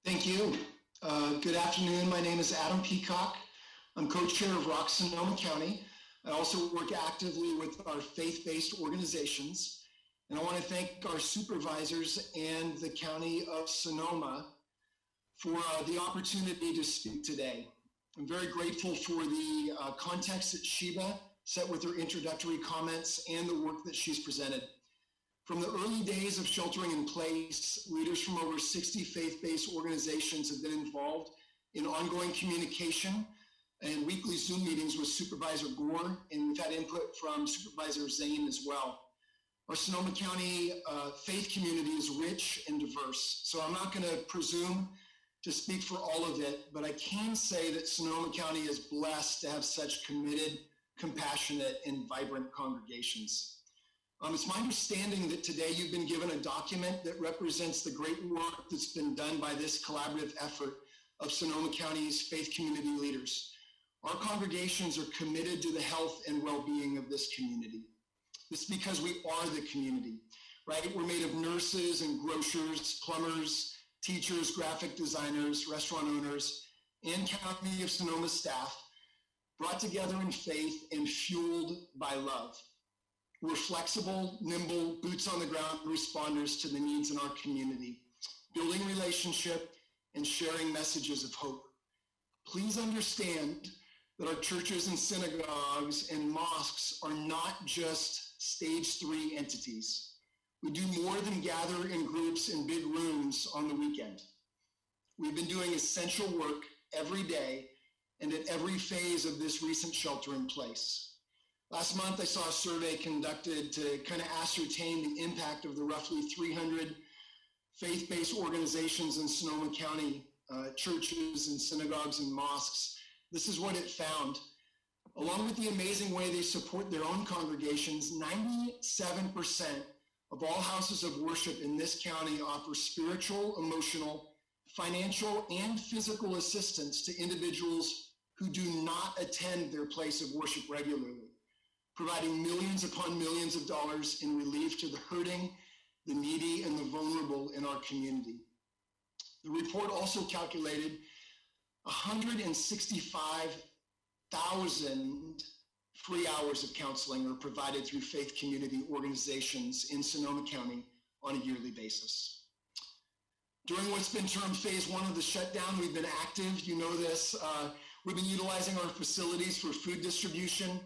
Thank you. Good afternoon. My name is Adam Peacock. I'm co-chair of Rock Sonoma County. I also work actively with our faith-based organizations. And I want to thank our supervisors and the County of Sonoma for the opportunity to speak today. I'm very grateful for the context that Sheba set with her introductory comments and the work that she's presented. From the early days of sheltering in place, leaders from over 60 faith-based organizations have been involved in ongoing communication and weekly Zoom meetings with Supervisor Gore, and we've had input from Supervisor Zane as well. Our Sonoma County faith community is rich and diverse, so I'm not going to presume to speak for all of it, but I can say that Sonoma County is blessed to have such committed, compassionate, and vibrant congregations. It's my understanding that today you've been given a document that represents the great work that's been done by this collaborative effort of Sonoma County's faith community leaders. Our congregations are committed to the health and well-being of this community. This is because we are the community, right? We're made of nurses and grocers, plumbers, teachers, graphic designers, restaurant owners, and County of Sonoma staff, brought together in faith and fueled by love. We're flexible, nimble, boots on the ground responders to the needs in our community, building relationship and sharing messages of hope. Please understand that our churches and synagogues and mosques are not just stage 3 entities. We do more than gather in groups in big rooms on the weekend. We've been doing essential work every day and at every phase of this recent shelter in place. Last month, I saw a survey conducted to kind of ascertain the impact of the roughly 300 faith-based organizations in Sonoma County, churches and synagogues and mosques. This is what it found. Along with the amazing way they support their own congregations, 97% of all houses of worship in this county offer spiritual, emotional, financial, and physical assistance to individuals who do not attend their place of worship regularly, providing millions upon millions of dollars in relief to the hurting, the needy, and the vulnerable in our community. The report also calculated 165,000 free hours of counseling are provided through faith community organizations in Sonoma County on a yearly basis. During what's been termed phase 1 of the shutdown, we've been active. You know this. We've been utilizing our facilities for food distribution,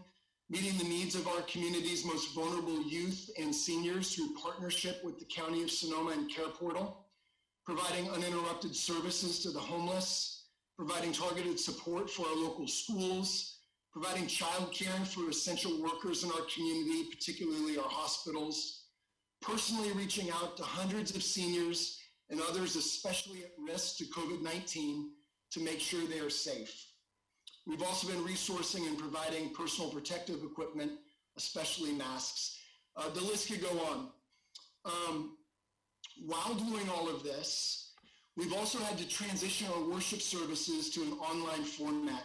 meeting the needs of our community's most vulnerable youth and seniors through partnership with the County of Sonoma and Care Portal, providing uninterrupted services to the homeless, providing targeted support for our local schools, providing childcare for essential workers in our community, particularly our hospitals, personally reaching out to hundreds of seniors and others especially at risk to COVID-19 to make sure they are safe. We've also been resourcing and providing personal protective equipment, especially masks. The list could go on. While doing all of this, we've also had to transition our worship services to an online format.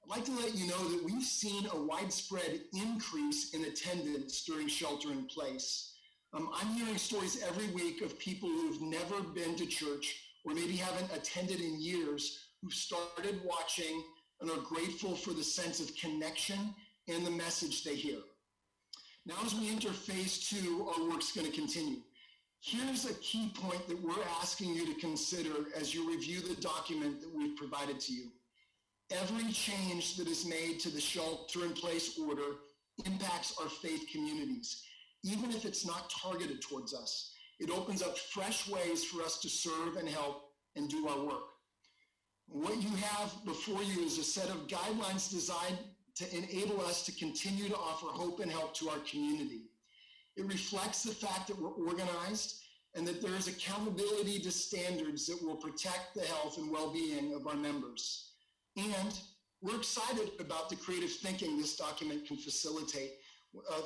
I'd like to let you know that we've seen a widespread increase in attendance during shelter in place. I'm hearing stories every week of people who've never been to church or maybe haven't attended in years who've started watching and are grateful for the sense of connection and the message they hear. Now, as we enter phase 2, our work's going to continue. Here's a key point that we're asking you to consider as you review the document that we've provided to you. Every change that is made to the shelter-in-place order impacts our faith communities, even if it's not targeted towards us. It opens up fresh ways for us to serve and help and do our work. What you have before you is a set of guidelines designed to enable us to continue to offer hope and help to our community. It reflects the fact that we're organized and that there is accountability to standards that will protect the health and well-being of our members. And we're excited about the creative thinking this document can facilitate.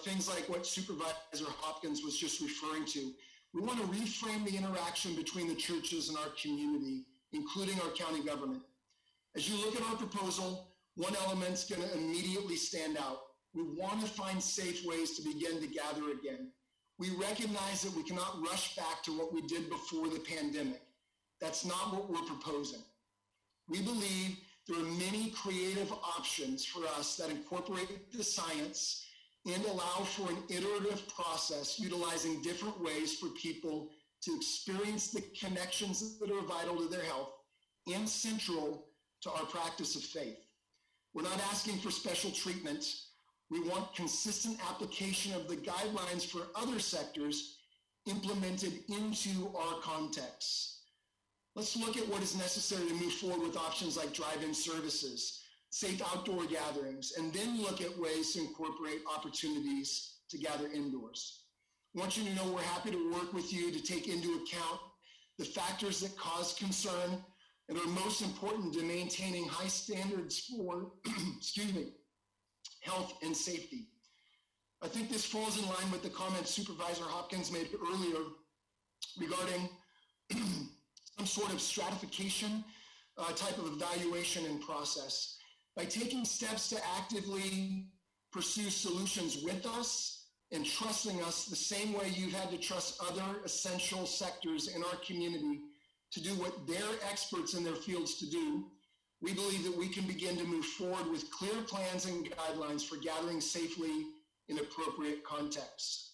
Things like what Supervisor Hopkins was just referring to. We want to reframe the interaction between the churches and our community, including our county government. As you look at our proposal, one element's going to immediately stand out. We want to find safe ways to begin to gather again. We recognize that we cannot rush back to what we did before the pandemic. That's not what we're proposing. We believe there are many creative options for us that incorporate the science and allow for an iterative process utilizing different ways for people to experience the connections that are vital to their health and central to our practice of faith. We're not asking for special treatment. We want consistent application of the guidelines for other sectors implemented into our context. Let's look at what is necessary to move forward with options like drive-in services, safe outdoor gatherings, and then look at ways to incorporate opportunities to gather indoors. I want you to know we're happy to work with you to take into account the factors that cause concern and are most important to maintaining high standards for, excuse me, health and safety. I think this falls in line with the comments Supervisor Hopkins made earlier regarding some sort of stratification type of evaluation and process. By taking steps to actively pursue solutions with us and trusting us the same way you've had to trust other essential sectors in our community to do what they're experts in their fields to do, we believe that we can begin to move forward with clear plans and guidelines for gathering safely in appropriate contexts.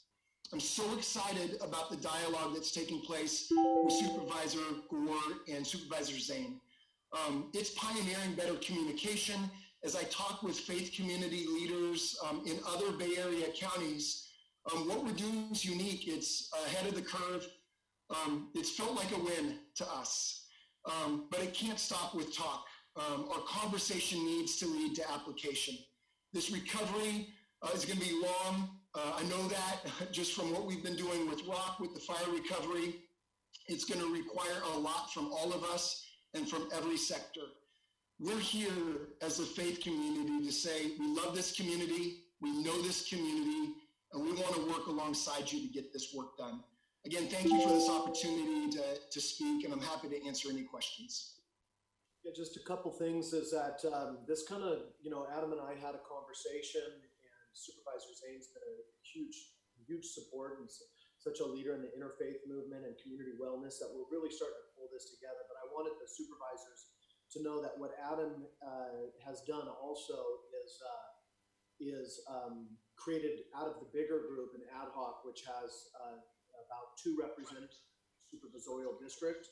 I'm so excited about the dialogue that's taking place with Supervisor Gore and Supervisor Zane. It's pioneering better communication. As I talk with faith community leaders in other Bay Area counties, what we're doing is unique. It's ahead of the curve. It's felt like a win to us, but it can't stop with talk. Our conversation needs to lead to application. This recovery is going to be long. I know that just from what we've been doing with rock, with the fire recovery. It's going to require a lot from all of us and from every sector. We're here as a faith community to say we love this community, we know this community, and we want to work alongside you to get this work done. Again, thank you for this opportunity to speak, and I'm happy to answer any questions. Yeah, just a couple things is that this kind of, Adam and I had a conversation, and Supervisor Zane's been a huge support and such a leader in the interfaith movement and community wellness that we're really starting to pull this together. But I wanted the supervisors to know that what Adam has done also is created out of the bigger group an ad hoc, which has about 2 representatives in the supervisorial district.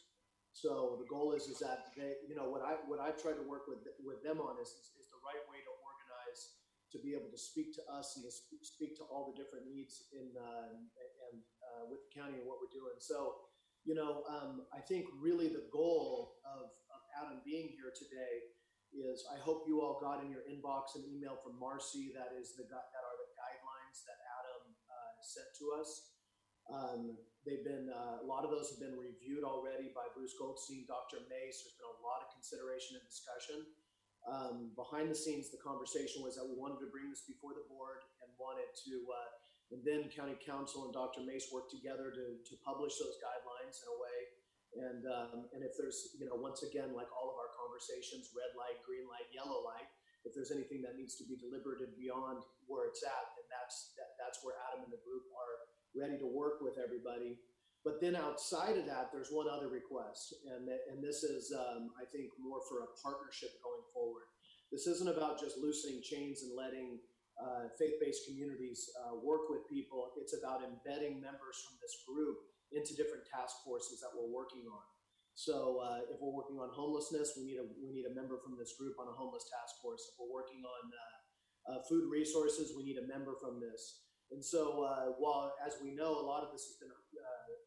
So the goal is that they, what I try to work with them on is the right way to organize, to be able to speak to us and to speak to all the different needs in with the county and what we're doing. So, I think really the goal of Adam being here today is I hope you all got in your inbox an email from Marcy that are the guidelines that Adam sent to us. They've been a lot of those have been reviewed already by Bruce Goldstein, Dr. Mace. There's been a lot of consideration and discussion. Behind the scenes, the conversation was that we wanted to bring this before the board and wanted to, and then County Council and Dr. Mace worked together to publish those guidelines in a way. And if there's, once again, like all of our conversations, red light, green light, yellow light, if there's anything that needs to be deliberated beyond where it's at, then that's where Adam and the group are ready to work with everybody. But then outside of that, there's one other request, and this is, I think, more for a partnership going forward. This isn't about just loosening chains and letting faith-based communities work with people. It's about embedding members from this group into different task forces that we're working on. So if we're working on homelessness, we need a member from this group on a homeless task force. If we're working on food resources, we need a member from this. And so while, as we know, a lot of this has been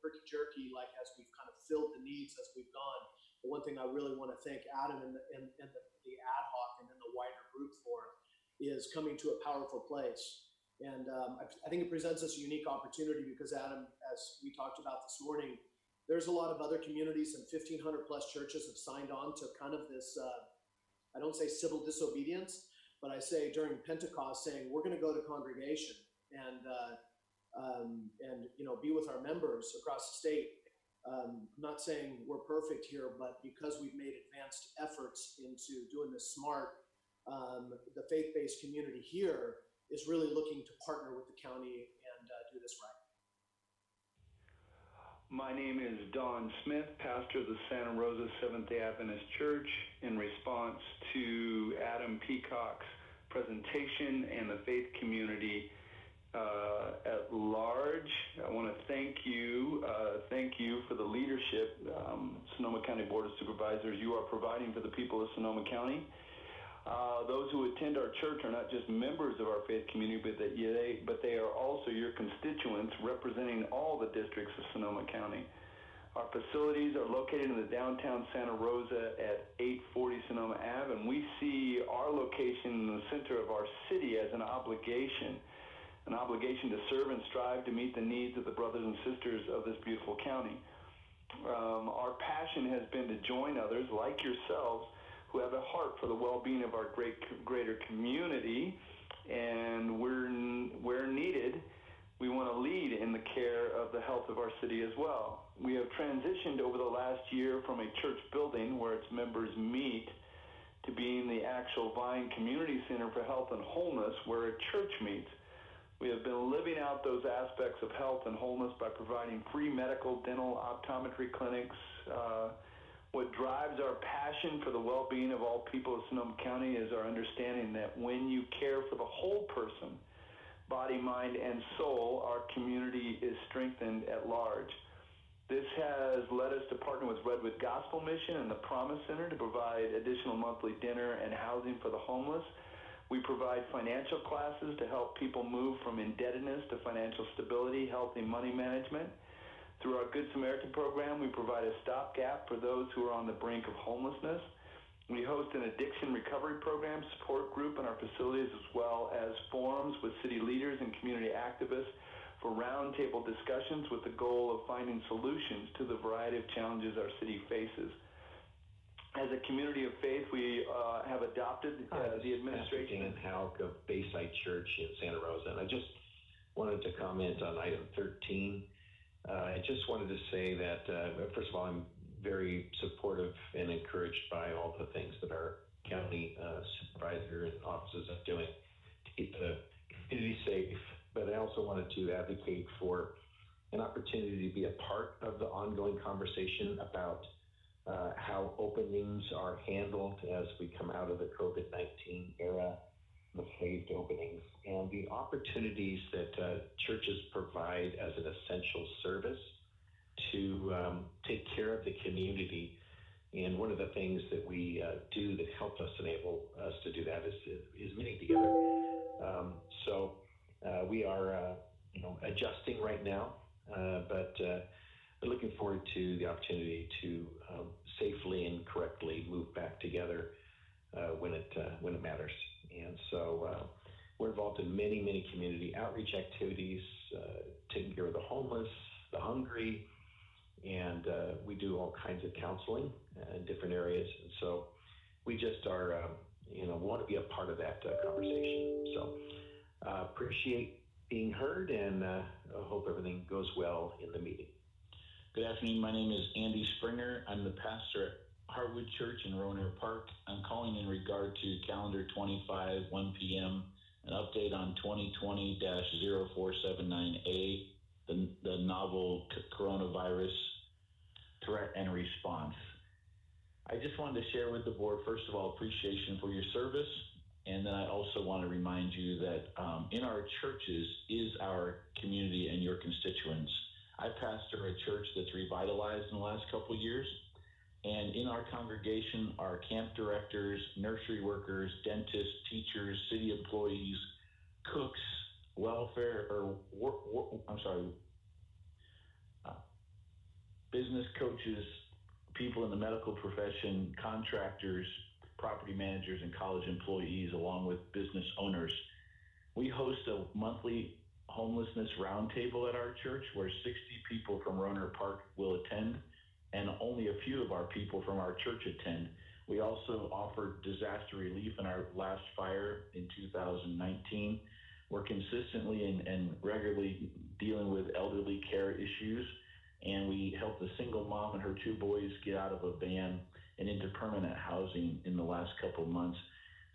herky-jerky, like as we've kind of filled the needs as we've gone, the one thing I really want to thank Adam and the ad hoc and then the wider group for is coming to a powerful place. And I think it presents us a unique opportunity because, Adam, as we talked about this morning, there's a lot of other communities and 1,500 plus churches have signed on to kind of this, I don't say civil disobedience, but I say during Pentecost saying we're going to go to congregation and be with our members across the state. I'm not saying we're perfect here, but because we've made advanced efforts into doing this smart, the faith-based community here is really looking to partner with the county and do this right. My name is Don Smith, pastor of the Santa Rosa Seventh-day Adventist Church. In response to Adam Peacock's presentation and the faith community at large, I want to thank you for the leadership, Sonoma County Board of Supervisors, you are providing for the people of Sonoma County. Those who attend our church are not just members of our faith community, but they are also your constituents representing all the districts of Sonoma County. Our facilities are located in the downtown Santa Rosa at 840 Sonoma Ave, and we see our location in the center of our city as an obligation to serve and strive to meet the needs of the brothers and sisters of this beautiful county. Our passion has been to join others like yourselves who have a heart for the well-being of our greater community, and where needed, we want to lead in the care of the health of our city as well. We have transitioned over the last year from a church building where its members meet to being the actual Vine Community Center for Health and Wholeness where a church meets. We have been living out those aspects of health and wholeness by providing free medical, dental, optometry clinics. What drives our passion for the well-being of all people of Sonoma County is our understanding that when you care for the whole person, body, mind, and soul, our community is strengthened at large. This has led us to partner with Redwood Gospel Mission and the Promise Center to provide additional monthly dinner and housing for the homeless. We provide financial classes to help people move from indebtedness to financial stability, healthy money management. Through our Good Samaritan program, we provide a stopgap for those who are on the brink of homelessness. We host an addiction recovery program support group in our facilities, as well as forums with city leaders and community activists for roundtable discussions with the goal of finding solutions to the variety of challenges our city faces. As a community of faith, we have adopted the administration. Dan Houck of Bayside Church in Santa Rosa, and I just wanted to comment on item 13. I just wanted to say that, first of all, I'm very supportive and encouraged by all the things that our county supervisor and offices are doing to keep the community safe. But I also wanted to advocate for an opportunity to be a part of the ongoing conversation about how openings are handled as we come out of the COVID-19 era, the phased openings, and the opportunities that churches provide as an essential service to take care of the community. And one of the things that we do that help us enable us to do that is meeting together. So we are adjusting right now, but we're looking forward to the opportunity to safely and correctly move back together when it matters. And so we're involved in many community outreach activities, taking care of the homeless, the hungry, and we do all kinds of counseling in different areas. And so we just are, want to be a part of that conversation. So appreciate being heard, and hope everything goes well in the meeting. Good afternoon. My name is Andy Springer. I'm the pastor at Hartwood Church in Roner Park. I'm calling in regard to calendar 25, 1 p.m., an update on 2020-0479A, the novel coronavirus threat and response. I just wanted to share with the board, first of all, appreciation for your service. And then I also want to remind you that in our churches is our community and your constituents. I pastor a church that's revitalized in the last couple of years. And in our congregation are camp directors, nursery workers, dentists, teachers, city employees, cooks, business coaches, people in the medical profession, contractors, property managers, and college employees, along with business owners. We host a monthly homelessness roundtable at our church where 60 people from Roner Park will attend, and only a few of our people from our church attend. We also offered disaster relief in our last fire in 2019. We're consistently and regularly dealing with elderly care issues, and we helped a single mom and her 2 boys get out of a van and into permanent housing in the last couple of months.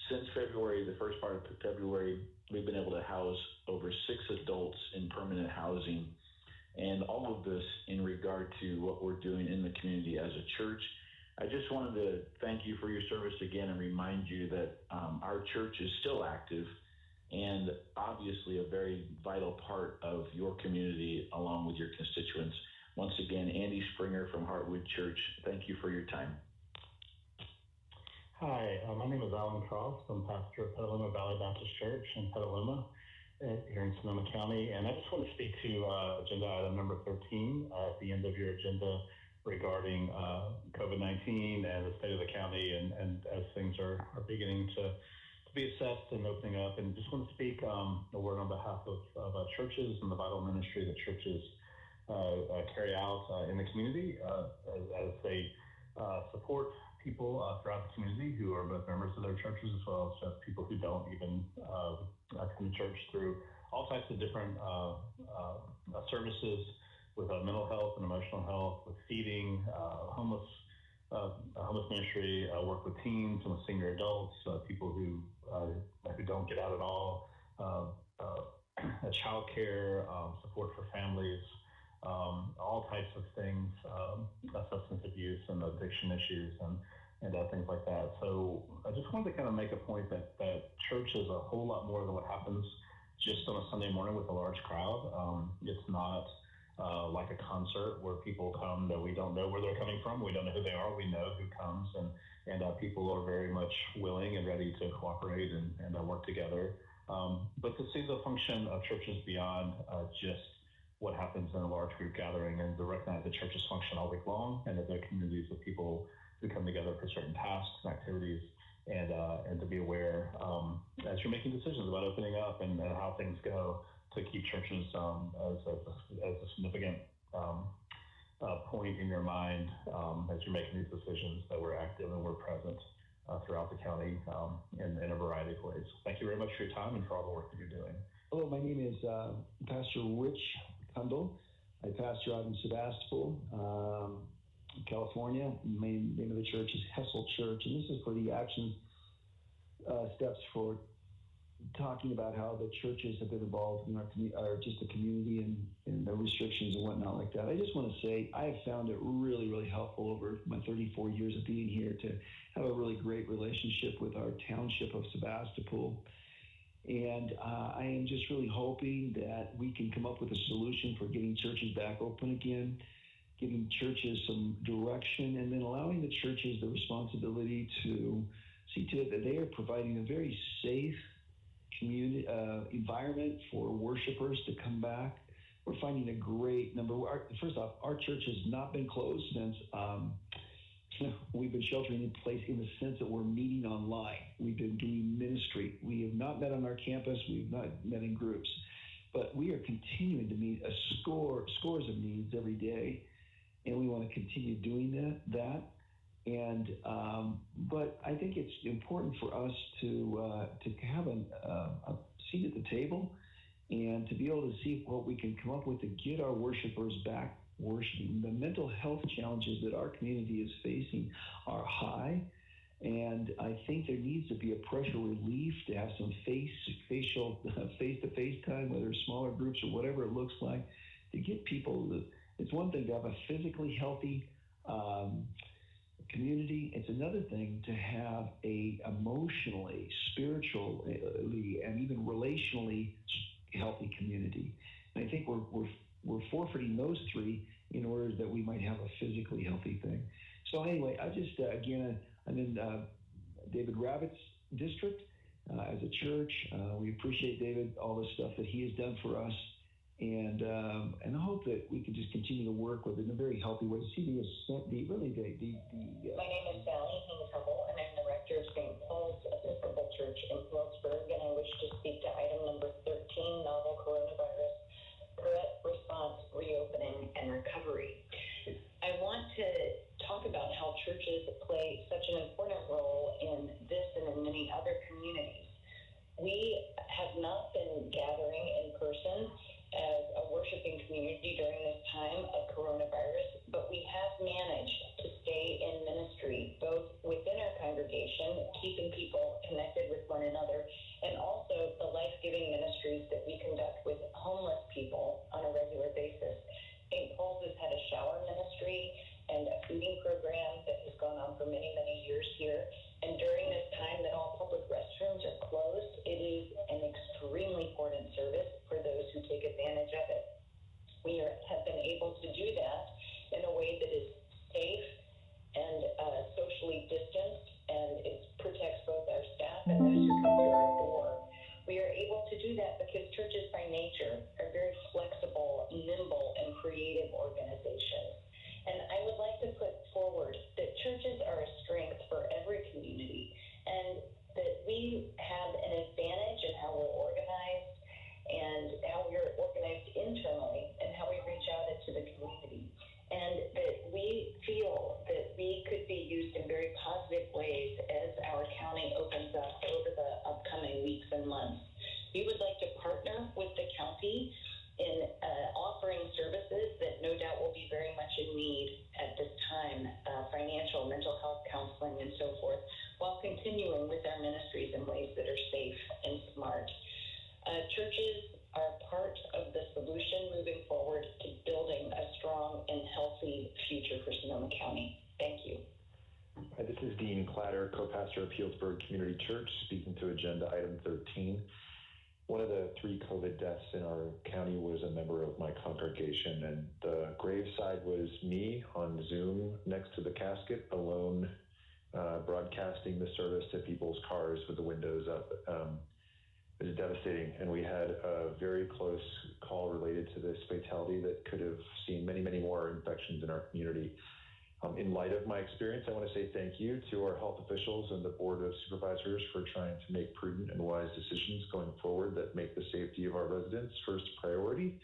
Since February, the first part of February, we've been able to house over 6 adults in permanent housing. and all of this in regard to what we're doing in the community as a church. I just wanted to thank you for your service again and remind you that our church is still active and obviously a very vital part of your community along with your constituents. Once again, Andy Springer from Heartwood Church, thank you for your time. Hi, my name is Alan Cross. I'm pastor of Petaluma Valley Baptist Church in Petaluma here in Sonoma County. And I just want to speak to agenda item number 13 at the end of your agenda regarding COVID-19 and the state of the county and as things are beginning to be assessed and opening up. And just want to speak a word on behalf of churches and the vital ministry that churches carry out in the community as they support people throughout the community who are both members of their churches as well as people who don't even come to church through all types of different services with mental health and emotional health, with feeding, homeless ministry, work with teens and with senior adults, people who don't get out at all, child care, support for families, all types of things, substance abuse and addiction issues and things like that. So I just wanted to kind of make a point that church is a whole lot more than what happens just on a Sunday morning with a large crowd. It's not like a concert where people come that we don't know where they're coming from. We don't know who they are. We know who comes, and people are very much willing and ready to cooperate and work together. But to see the function of churches beyond just what happens in a large group gathering, and to recognize that churches function all week long, and that they're communities of people who come together for certain tasks and activities, and to be aware as you're making decisions about opening up and how things go, to keep churches as a significant point in your mind as you're making these decisions, that we're active and we're present throughout the county in a variety of ways. Thank you very much for your time and for all the work that you're doing. Hello, my name is Pastor Rich Kundal. I pastor out in Sebastopol, California. The main name of the church is Hessel Church, and this is for the action steps for talking about how the churches have been involved in our just the community and the restrictions and whatnot like that. I just want to say I have found it really, really helpful over my 34 years of being here to have a really great relationship with our township of Sebastopol. And I am just really hoping that we can come up with a solution for getting churches back open again, giving churches some direction, and then allowing the churches the responsibility to see to it that they are providing a very safe community environment for worshipers to come back. We're finding a great number. First off, our church has not been closed since we've been sheltering in place, in the sense that we're meeting online. We've been doing ministry. We have not met on our campus. We've not met in groups, but we are continuing to meet scores of needs every day, and we want to continue doing that. And but I think it's important for us to have a seat at the table and to be able to see what we can come up with to get our worshipers back worshiping. The mental health challenges that our community is facing are high, and I think there needs to be a pressure relief to have some face-to-face time, whether smaller groups or whatever it looks like, to get people. It's one thing to have a physically healthy community. It's another thing to have a emotionally, spiritually, and even relationally healthy community. And I think we're forfeiting those three in order that we might have a physically healthy thing. So anyway, I just again, I'm in David Rabbit's district as a church. We appreciate David, all the stuff that he has done for us. And I hope that we can just continue to work with it in a very healthy way. See the My name is Sally Haynes-Hubble, and I'm the rector of St. Paul's Episcopal Church in Phillipsburg, and I wish to speak to item number 13, novel coronavirus threat response, reopening, and recovery. I want to talk about how churches play such an important role in this and in many other communities. We have not been gathering in person as a worshiping community during this time of coronavirus, but we have managed to stay in ministry, both within our congregation, keeping people connected with one another, and also the life-giving ministries that we conduct with homeless people on a regular basis. do that because churches by nature are very flexible, nimble, and creative organizations. And I would like to put forward that churches are a strength for every community, and that we have an advantage in how we're organized and how we're organized internally and how we reach out into the community. And that we feel that we could be used in very positive ways as our county opens up over the upcoming weeks and months. We would like to partner with the county in offering services that no doubt will be very much in need at this time, financial, mental health counseling, and so forth, while continuing with our ministries in ways that are safe and smart. Churches are part of the solution moving forward to building a strong and healthy future for Sonoma County. Thank you. Hi, this is Dean Clatter, co-pastor of Healdsburg Community Church, speaking to agenda item 13. One of the 3 COVID deaths in our county was a member of my congregation, and the graveside was me on Zoom next to the casket, alone, broadcasting the service to people's cars with the windows up. It was devastating, and we had a very close call related to this fatality that could have seen many, many more infections in our community. In light of my experience, I want to say thank you to our health officials and the Board of Supervisors for trying to make prudent and wise decisions going forward that make the safety of our residents first priority.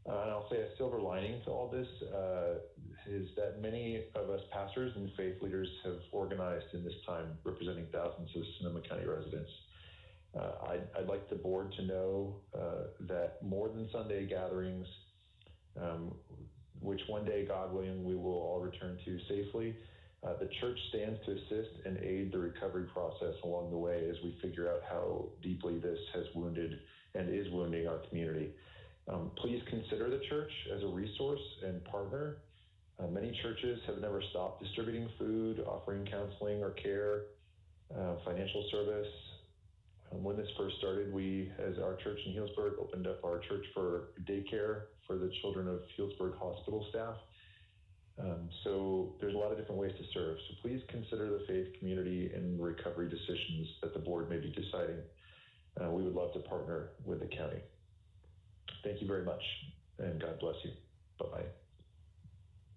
And I'll say a silver lining to all this is that many of us pastors and faith leaders have organized in this time, representing thousands of Sonoma County residents. I'd like the board to know that more than Sunday gatherings, which one day, God willing, we will all return to safely, the church stands to assist and aid the recovery process along the way as we figure out how deeply this has wounded and is wounding our community. Please consider the church as a resource and partner. Many churches have never stopped distributing food, offering counseling or care, financial service. When this first started, we, as our church in Healdsburg, opened up our church for daycare for the children of Healdsburg hospital staff. So there's a lot of different ways to serve. So please consider the faith community in recovery decisions that the board may be deciding. We would love to partner with the county. Thank you very much, and God bless you. Bye-bye.